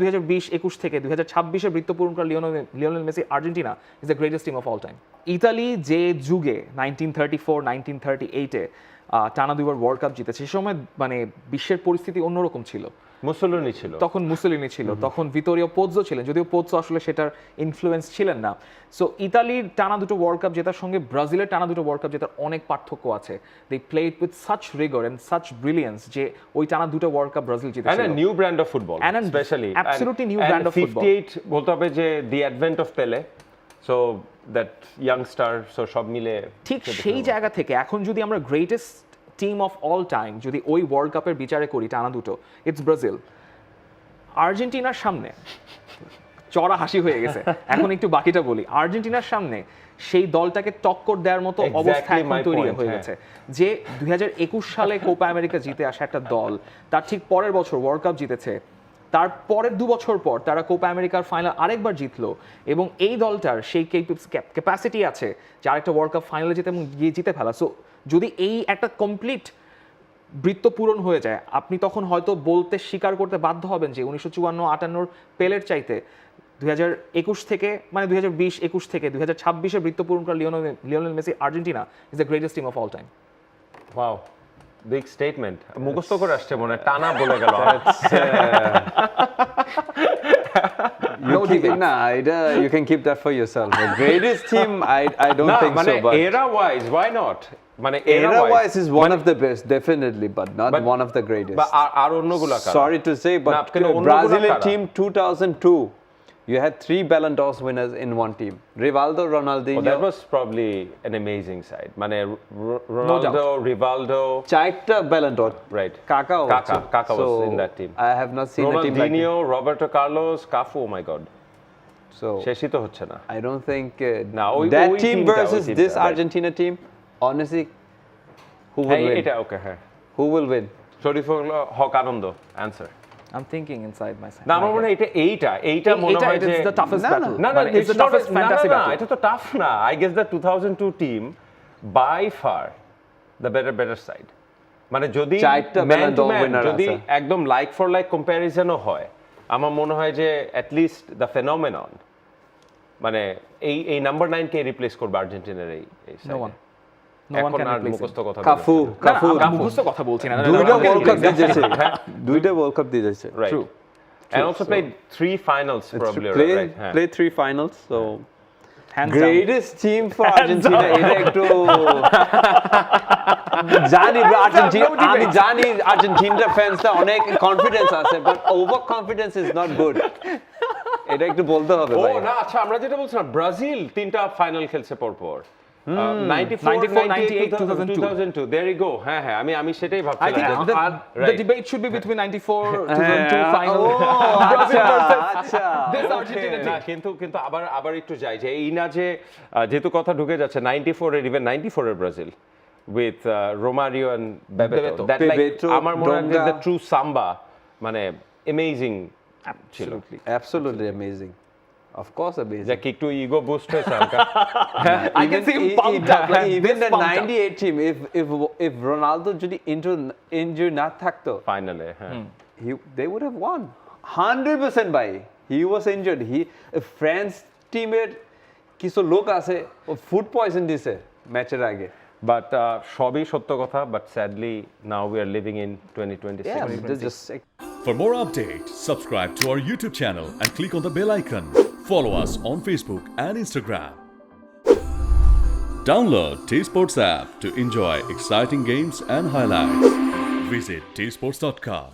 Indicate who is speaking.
Speaker 1: 2020-21 থেকে 2026-এ বৃত্তপূরণ করা Lionel Messi Argentina is the greatest team of all time. Italy যে যুগে 1934-1938-এ টানা দুইবার ওয়ার্ল্ড কাপ জিতেছে, সে সময় মানে বিশ্বের পরিস্থিতি অন্যরকম ছিল।
Speaker 2: মুসোলিনি ছিল
Speaker 1: তখন ভিতোরিও পোৎজো ছিলেন, যদিও পোৎজো আসলে সেটার ইনফ্লুয়েন্স ছিলেন না। সো ইতালির টানা দুটো ওয়ার্ল্ড কাপ জেতার সঙ্গে ব্রাজিলের টানা দুটো ওয়ার্ল্ড কাপ জেতার অনেক পার্থক্য আছে। They played with such rigour and such brilliance যে ওই টানা দুটো ওয়ার্ল্ড কাপ ব্রাজিল জিতেছিল।
Speaker 2: And new brand of football, specially
Speaker 1: absolutely new brand of football.
Speaker 2: 58 বলতে হবে যে the advent of Pele, so that youngster, so সব মিলে
Speaker 1: ঠিক সেই জায়গা থেকে এখন যদি আমরা greatest team of all time যদি ওই ওয়ার্ল্ড কাপের বিচারে করি টানা দুটো, ইটস ব্রাজিল। আর্জেন্টিনার সামনে চড়া হাসি হয়ে গেছে। এখন একটু বাকিটা বলি, আর্জেন্টিনার সামনে সেই দলটাকে টক্কর দেওয়ার মতো অবস্থা এখন তৈরি হয়ে গেছে যে 2021 সালে কোপা আমেরিকা জিতে আসা একটা দল তার ঠিক পরের বছর ওয়ার্ল্ড কাপ জিতেছে, তার পরের 2 বছর পর তারা কোপা আমেরিকার ফাইনাল আরেকবার জিতলো, এবং এই দলটার সেই ক্যাপাসিটি আছে যে আরেকটা ওয়ার্ল্ড কাপ ফাইনালে যেতে এবং গিয়ে জিতে ফেলা। সো যদি এই একটা কমপ্লিট বৃত্ত পূরণ হয়ে যায়, আপনি তখন হয়তো বলতে স্বীকার করতে বাধ্য হবেন যে 1954-58 পেলের চাইতে 2021 থেকে মানে 2020-21 থেকে 2026-এ বৃত্ত পূরণ করা Lionel Messi Argentina is the greatest team of all time.
Speaker 2: Wow, big statement. মুখস্থ করে আসছে মনে হয়, টানা বলে গেল।
Speaker 3: You can keep that for yourself. The greatest team, I don't think so. But
Speaker 2: era-wise, why not? মানে
Speaker 3: era-wise is one of the best, definitely, but not one of the greatest.
Speaker 2: But আর অন্যগুলা কারা?
Speaker 3: Sorry to say, but Brazilian team 2002, you had 3 Ballon d'Or winners in one team. Rivaldo, Ronaldinho.
Speaker 2: That was probably an amazing side. মানে Ronaldo, Rivaldo.
Speaker 3: 4টা Ballon d'Or.
Speaker 2: Right.
Speaker 3: Kaká
Speaker 2: was in that team.
Speaker 3: I have not seen a team like
Speaker 2: Ronaldinho, Roberto Carlos, Cafu, oh my god.
Speaker 3: So
Speaker 2: শেষই তো হচ্ছে না।
Speaker 3: I don't think
Speaker 2: that
Speaker 3: team versus this Argentina team, honestly, who will win?
Speaker 2: এটা ওকে, হ্যাঁ।
Speaker 3: Who will win?
Speaker 2: Shariful Haque Ananda answer.
Speaker 1: I'm thinking inside myself.
Speaker 2: না, আমার মনে হয় এইটা মনে হয় যে
Speaker 1: the toughest battle.
Speaker 2: না,
Speaker 1: it's the toughest fantasy battle.
Speaker 2: এটা তো টাফ না। I guess the 2002 team by far the better side. মানে যদি ম্যান টু ম্যান যদি একদম লাইক ফর লাইক কম্প্যারিজনও হয়, আমার মনে হয় যে at least the phenomenon মানে এই নাম্বার 9 কে রিপ্লেস করবে আর্জেন্টিনার এই
Speaker 1: No one. No one can replace
Speaker 3: Cafu
Speaker 1: মুখস্থ কথা বলছি না।
Speaker 3: দুইটা ওয়ার্ল্ড কাপ জিতেছে, দুইটা ওয়ার্ল্ড কাপ জিতেছে।
Speaker 2: True. And also played 3 finals probably, right?
Speaker 3: Played 3 finals, so
Speaker 1: Hands
Speaker 3: greatest team for Argentina. এটা একটু জানি আর্জেন্টিনা, আমি জানি আর্জেন্টিনা ফ্যান্সরা অনেক কনফিডেন্স আছে, but over confidence is not good. এটা একটু বলতে হবে ভাই।
Speaker 2: ও না, আচ্ছা আমরা যেটা বলছিলাম, ব্রাজিল 3টা ফাইনাল খেলছে পরপর।
Speaker 1: 94, 98,
Speaker 2: 2002. There you go. হ্যাঁ, আমি সেটাই
Speaker 1: I
Speaker 2: ভাবছিলাম।
Speaker 1: think the debate should be between 94 2002 final.
Speaker 3: আচ্ছা,
Speaker 1: This Argentina
Speaker 2: না, কিন্তু আবার একটু যাই যে এই না যে যেহেতু কথা ঢুকে যাচ্ছে 94 এর, ইভেন 94 এর Brazil with Romario and Bebeto. That like আমার মনে হয় the true samba, মানে amazing ছিল।
Speaker 3: Absolutely amazing. Of course amazing.
Speaker 2: যে কি একটু ইগো বুস্ট হয়েছে হালকা।
Speaker 1: I can see him pumped up.
Speaker 3: Even the 98 team, if Ronaldo যদি injury না থাকতো
Speaker 2: ফাইনালে, হ্যাঁ,
Speaker 3: they would have won 100% by. He was injured. France teamer কিছু লোক আছে ফুড পয়জন দিছে ম্যাচের আগে।
Speaker 2: But সবই সত্য কথা, but sadly now we are living in 2026.
Speaker 4: For more updates, subscribe to our YouTube channel and click on the bell icon. Follow us on Facebook and Instagram. Download T-Sports app to enjoy exciting games and highlights. Visit tsports.com.